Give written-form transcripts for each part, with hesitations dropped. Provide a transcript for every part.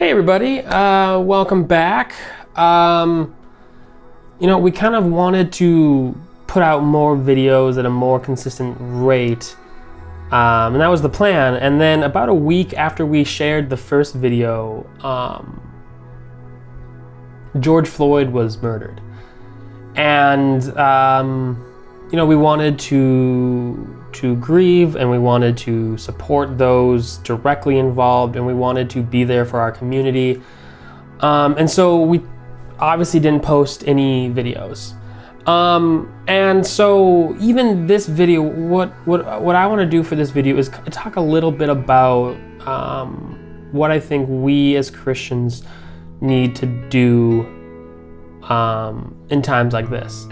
Hey everybody, welcome back. We kind of wanted to put out more videos at a more consistent rate, and that was the plan. And then about a week after we shared the first video, George Floyd was murdered. And, we wanted to grieve, and we wanted to support those directly involved, and we wanted to be there for our community. And so we obviously didn't post any videos. And so even this video, what I want to do for this video is talk a little bit about what I think we as Christians need to do in times like this.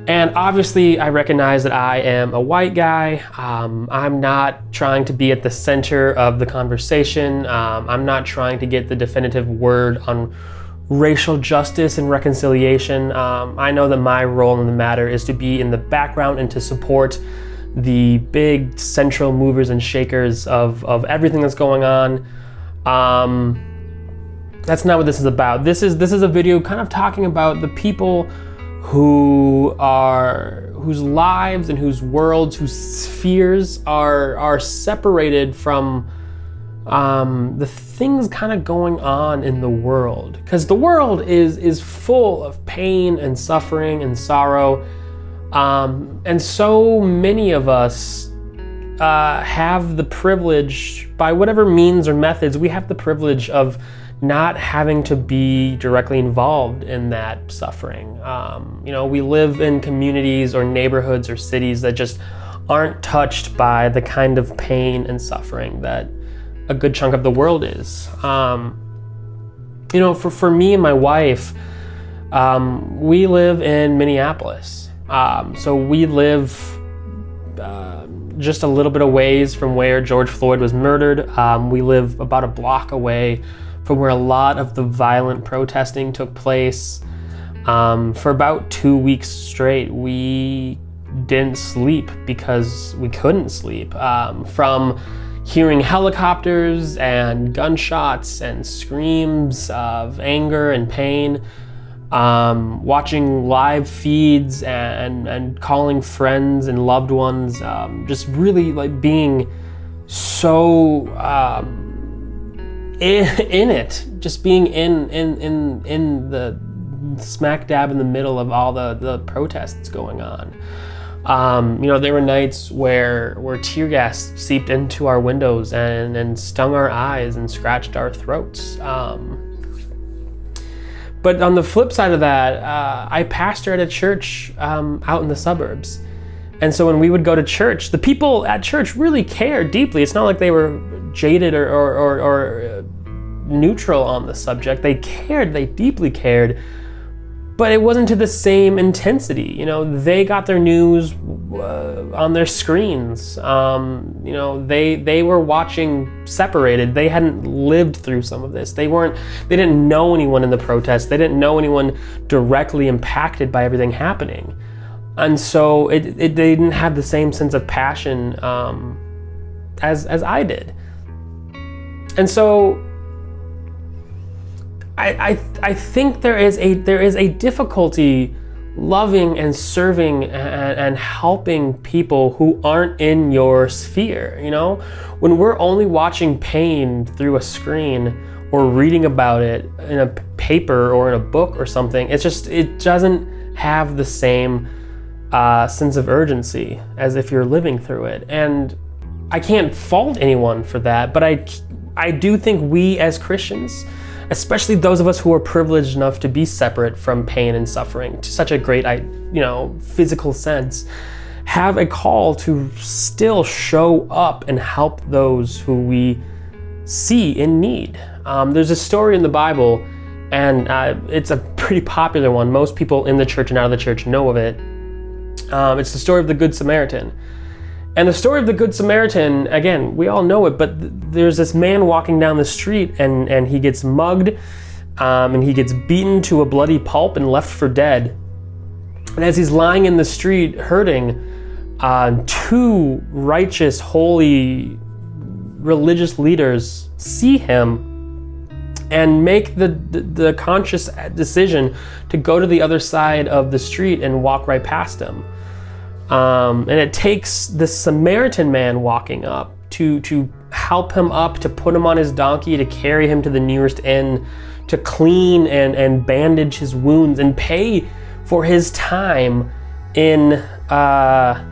And obviously I recognize that I am a white guy. I'm not trying to be at the center of the conversation. I'm not trying to get the definitive word on racial justice and reconciliation. I know that my role in the matter is to be in the background and to support the big central movers and shakers of everything that's going on. That's not what this is about. This is a video kind of talking about the people whose lives and whose worlds, whose spheres are separated from the things kind of going on in the world. Because the world is full of pain and suffering and sorrow. And so many of us have the privilege, by whatever means or methods, we have the privilege of not having to be directly involved in that suffering. We live in communities or neighborhoods or cities that just aren't touched by the kind of pain and suffering that a good chunk of the world is. For me and my wife, we live in Minneapolis. So we live just a little bit of ways from where George Floyd was murdered. We live about a block away from where a lot of the violent protesting took place. For about 2 weeks straight, we didn't sleep because we couldn't sleep. From hearing helicopters and gunshots and screams of anger and pain, watching live feeds and calling friends and loved ones, just really like being so in it, just being in the smack dab in the middle of all the protests going on. There were nights where tear gas seeped into our windows and stung our eyes and scratched our throats. But on the flip side of that, I pastor at a church out in the suburbs. And so when we would go to church, the people at church really cared deeply. It's not like they were jaded or neutral on the subject. They cared, they deeply cared, but it wasn't to the same intensity. They got their news on their screens. They were watching separated. They hadn't lived through some of this. They didn't know anyone in the protests. They didn't know anyone directly impacted by everything happening. And so they didn't have the same sense of passion as I did. And so I think there is a difficulty loving and serving and helping people who aren't in your sphere. When we're only watching pain through a screen or reading about it in a paper or in a book or something, it doesn't have the same sense of urgency as if you're living through it. And I can't fault anyone for that, but I do think we as Christians, especially those of us who are privileged enough to be separate from pain and suffering to such a great, physical sense, have a call to still show up and help those who we see in need. There's a story in the Bible, and it's a pretty popular one. Most people in the church and out of the church know of it. It's the story of the Good Samaritan. And the story of the Good Samaritan, again, we all know it, but there's this man walking down the street and he gets mugged, and he gets beaten to a bloody pulp and left for dead. And as he's lying in the street hurting, two righteous, holy, religious leaders see him and make the conscious decision to go to the other side of the street and walk right past him. And it takes the Samaritan man walking up to help him up, to put him on his donkey, to carry him to the nearest inn, to clean and bandage his wounds and pay for his time in the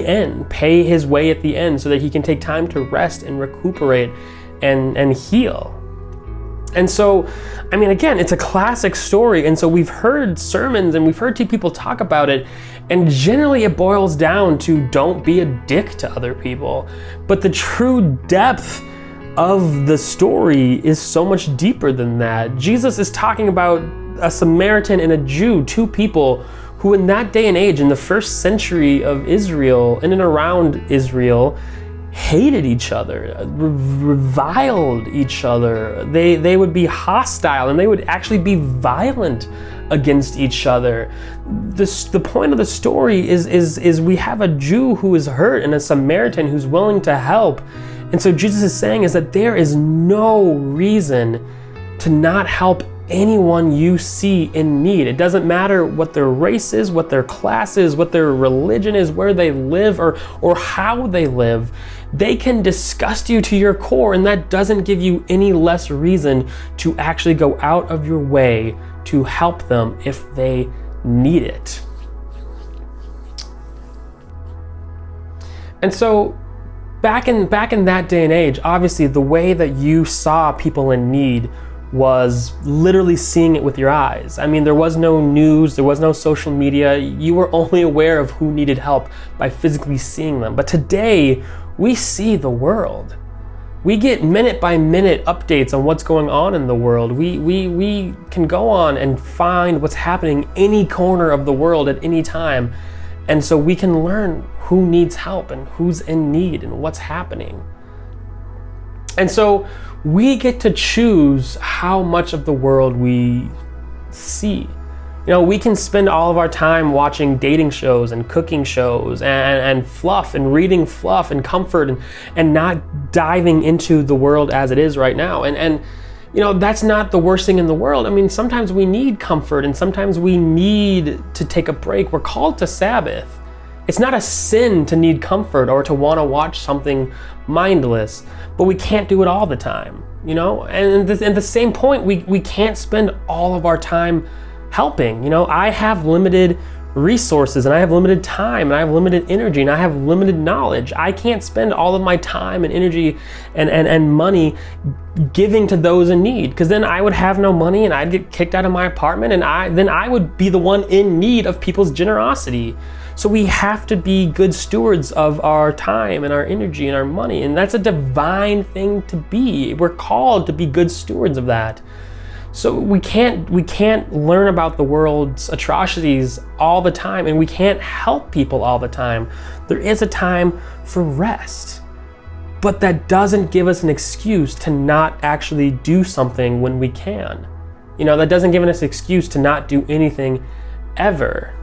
end, pay his way at the end so that he can take time to rest and recuperate and heal. And so, I mean, again, it's a classic story. And so we've heard sermons and we've heard people talk about it. And generally it boils down to don't be a dick to other people. But the true depth of the story is so much deeper than that. Jesus is talking about a Samaritan and a Jew, two people who in that day and age, in the first century of Israel, in and around Israel, hated each other, reviled each other. They would be hostile and they would actually be violent against each other. The point of the story is we have a Jew who is hurt and a Samaritan who's willing to help. And so Jesus is saying is that there is no reason to not help anyone you see in need. It doesn't matter what their race is, what their class is, what their religion is, where they live, or how they live. They can disgust you to your core, and that doesn't give you any less reason to actually go out of your way to help them if they need it. And so back in that day and age, obviously the way that you saw people in need was literally seeing it with your eyes. I mean, there was no news, there was no social media. You were only aware of who needed help by physically seeing them. But today, we see the world. We get minute by minute updates on what's going on in the world. We can go on and find what's happening any corner of the world at any time. And so we can learn who needs help and who's in need and what's happening. And so we get to choose how much of the world we see. You know, we can spend all of our time watching dating shows and cooking shows and fluff and reading fluff and comfort and not diving into the world as it is right now. And you know, that's not the worst thing in the world. I mean, sometimes we need comfort and sometimes we need to take a break. We're called to Sabbath. It's not a sin to need comfort or to want to watch something mindless, but we can't do it all the time, you know? And at the same point, we can't spend all of our time helping. You know, I have limited resources and I have limited time and I have limited energy and I have limited knowledge. I can't spend all of my time and energy and money giving to those in need, because then I would have no money and I'd get kicked out of my apartment and then I would be the one in need of people's generosity. So we have to be good stewards of our time and our energy and our money, and that's a divine thing to be. We're called to be good stewards of that. So we can't learn about the world's atrocities all the time, and we can't help people all the time. There is a time for rest, but that doesn't give us an excuse to not actually do something when we can. You know, that doesn't give us an excuse to not do anything ever.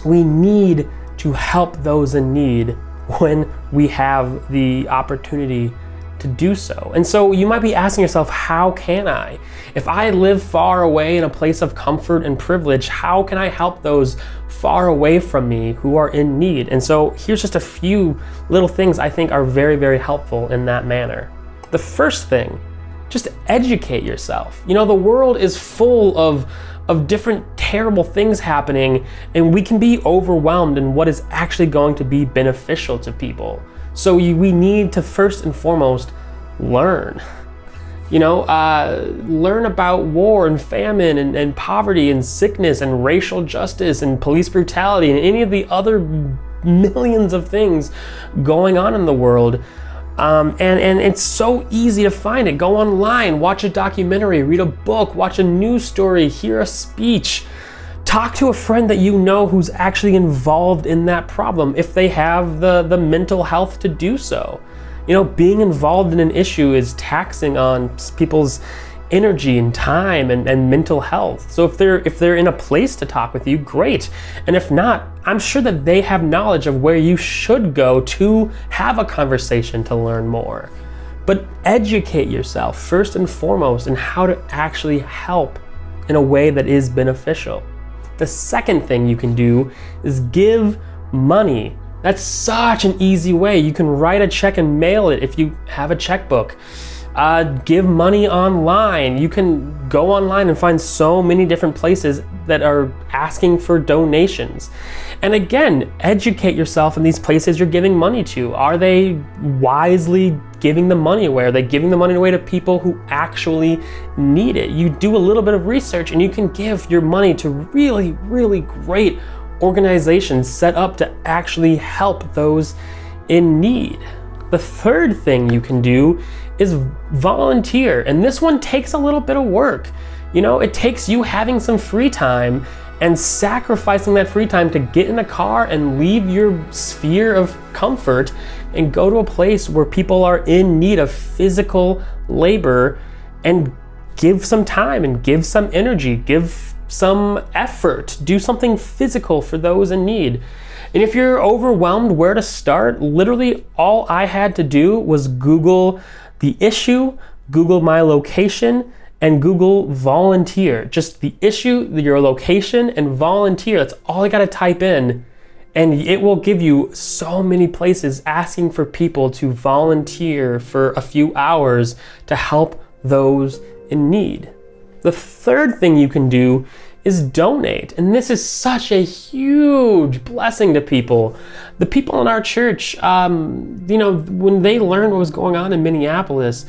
We need to help those in need when we have the opportunity to do so. And so you might be asking yourself, how can I? If I live far away in a place of comfort and privilege, how can I help those far away from me who are in need? And so here's just a few little things I think are very, very helpful in that manner. The first thing, just educate yourself. You know, the world is full of different terrible things happening, and we can be overwhelmed in what is actually going to be beneficial to people. So we need to first and foremost learn. You know, learn about war and famine and poverty and sickness and racial justice and police brutality and any of the other millions of things going on in the world. And it's so easy to find it. Go online, watch a documentary, read a book, watch a news story, hear a speech, talk to a friend that you know who's actually involved in that problem if they have the mental health to do so. You know, being involved in an issue is taxing on people's energy and time and mental health. So if they're in a place to talk with you, great. And if not, I'm sure that they have knowledge of where you should go to have a conversation to learn more. But educate yourself first and foremost in how to actually help in a way that is beneficial. The second thing you can do is give money. That's such an easy way. You can write a check and mail it if you have a checkbook. Give money online. You can go online and find so many different places that are asking for donations. And again, educate yourself in these places you're giving money to. Are they wisely giving the money away? Are they giving the money away to people who actually need it? You do a little bit of research and you can give your money to really, really great organizations set up to actually help those in need. The third thing you can do is volunteer. And this one takes a little bit of work. You know, it takes you having some free time and sacrificing that free time to get in a car and leave your sphere of comfort and go to a place where people are in need of physical labor and give some time and give some energy, give some effort, do something physical for those in need. And if you're overwhelmed where to start, literally all I had to do was Google the issue, Google my location, and Google volunteer. Just the issue, your location, and volunteer. That's all I gotta type in. And it will give you so many places asking for people to volunteer for a few hours to help those in need. The third thing you can do is donate. And this is such a huge blessing to people. The people in our church, when they learned what was going on in Minneapolis,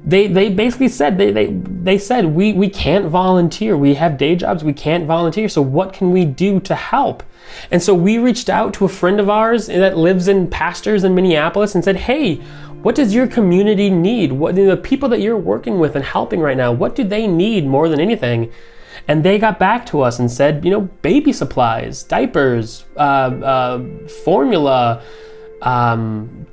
they basically said, they said, we can't volunteer. We have day jobs, we can't volunteer. So what can we do to help? And so we reached out to a friend of ours that lives in pastors in Minneapolis and said, hey, what does your community need? What the people that you're working with and helping right now, what do they need more than anything? And they got back to us and said, baby supplies, diapers, formula,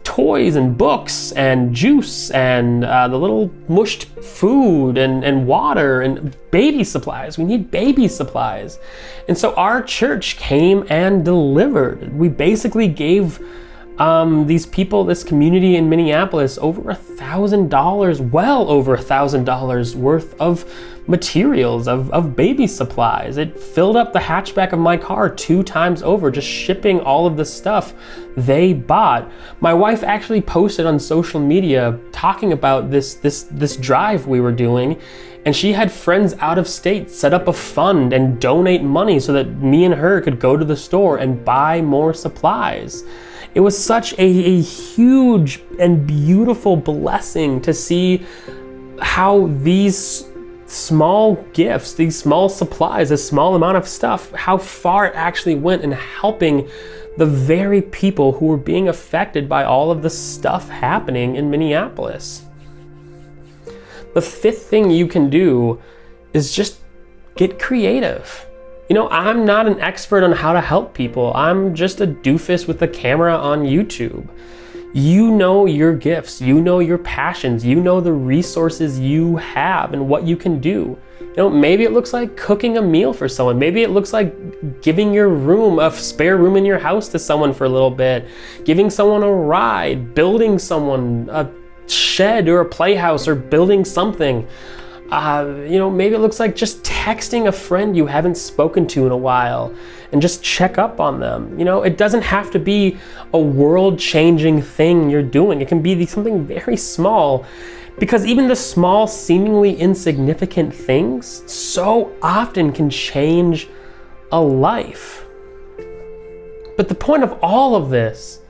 toys and books and juice and the little mushed food and water and baby supplies. We need baby supplies. And so our church came and delivered. We basically gave these people, this community in Minneapolis, over $1,000, well over $1,000 worth of materials, of baby supplies. It filled up the hatchback of my car 2 times over, just shipping all of the stuff they bought. My wife actually posted on social media talking about this drive we were doing, and she had friends out of state set up a fund and donate money so that me and her could go to the store and buy more supplies. It was such a huge and beautiful blessing to see how these small gifts, these small supplies, a small amount of stuff, how far it actually went in helping the very people who were being affected by all of the stuff happening in Minneapolis. The fifth thing you can do is just get creative. I'm not an expert on how to help people. I'm just a doofus with a camera on YouTube. You know your gifts, you know your passions, you know the resources you have and what you can do. Maybe it looks like cooking a meal for someone. Maybe it looks like giving your room, a spare room in your house to someone for a little bit, giving someone a ride, building someone a shed or a playhouse or building something. Maybe it looks like just texting a friend you haven't spoken to in a while and just check up on them. It doesn't have to be a world-changing thing you're doing. It can be something very small, because even the small, seemingly insignificant things so often can change a life. But the point of all of this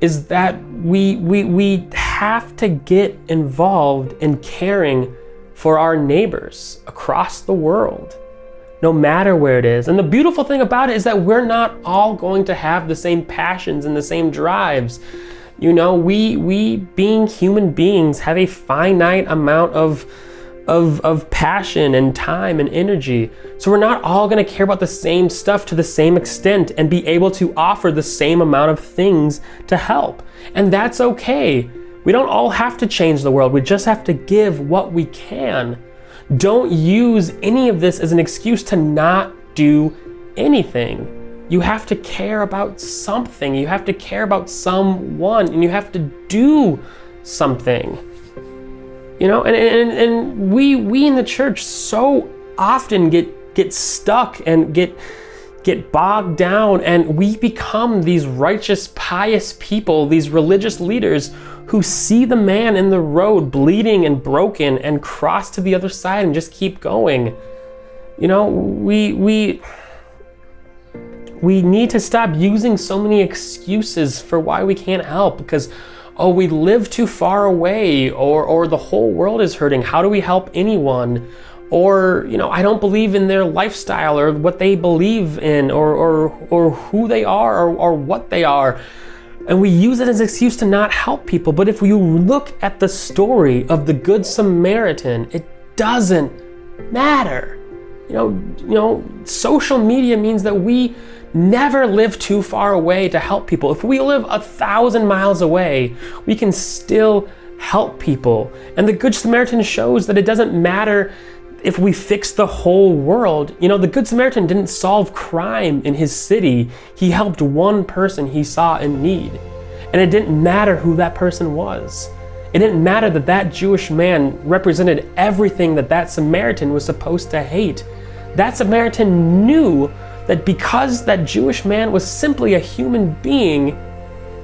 is that we have to get involved in caring for our neighbors across the world, no matter where it is. And the beautiful thing about it is that we're not all going to have the same passions and the same drives. We being human beings have a finite amount of passion and time and energy. So we're not all going to care about the same stuff to the same extent and be able to offer the same amount of things to help. And that's okay. We don't all have to change the world. We just have to give what we can. Don't use any of this as an excuse to not do anything. You have to care about something. You have to care about someone, and you have to do something. You know, and we in the church so often get stuck and get bogged down, and we become these righteous, pious people, these religious leaders who see the man in the road bleeding and broken and cross to the other side and just keep going. You know, we need to stop using so many excuses for why we can't help, because oh, we live too far away, or the whole world is hurting. How do we help anyone? Or, you know, I don't believe in their lifestyle or what they believe in, or who they are, or what they are. And we use it as an excuse to not help people. But if you look at the story of the Good Samaritan, it doesn't matter. You know, social media means that we never live too far away to help people. If we live 1,000 miles away, we can still help people. And the Good Samaritan shows that it doesn't matter if we fix the whole world. You know, the Good Samaritan didn't solve crime in his city. He helped one person he saw in need. And it didn't matter who that person was. It didn't matter that that Jewish man represented everything that that Samaritan was supposed to hate. That Samaritan knew that because that Jewish man was simply a human being,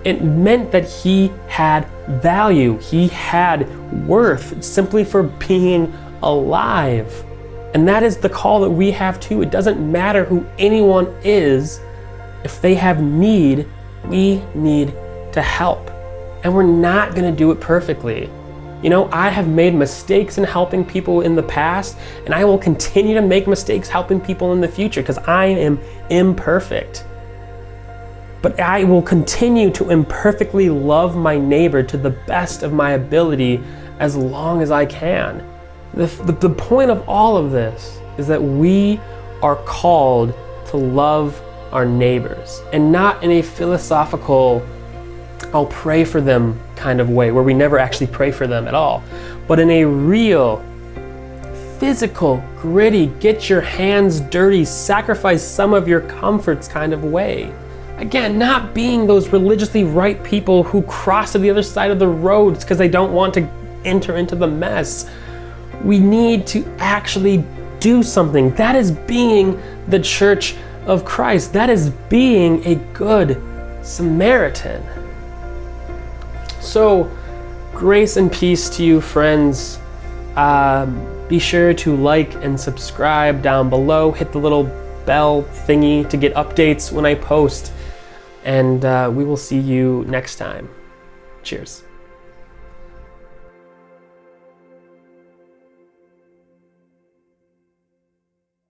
it meant that he had value. He had worth simply for being alive. And that is the call that we have too. It doesn't matter who anyone is. If they have need, we need to help. And we're not going to do it perfectly. You know, I have made mistakes in helping people in the past, and I will continue to make mistakes helping people in the future because I am imperfect. But I will continue to imperfectly love my neighbor to the best of my ability as long as I can. The point of all of this is that we are called to love our neighbors, and not in a philosophical, I'll pray for them kind of way where we never actually pray for them at all, but in a real, physical, gritty, get your hands dirty, sacrifice some of your comforts kind of way. Again, not being those religiously right people who cross to the other side of the road because they don't want to enter into the mess. We need to actually do something. That is being the Church of Christ. That is being a good Samaritan. So, grace and peace to you, friends. Be sure to like and subscribe down below. Hit the little bell thingy to get updates when I post. And we will see you next time. Cheers.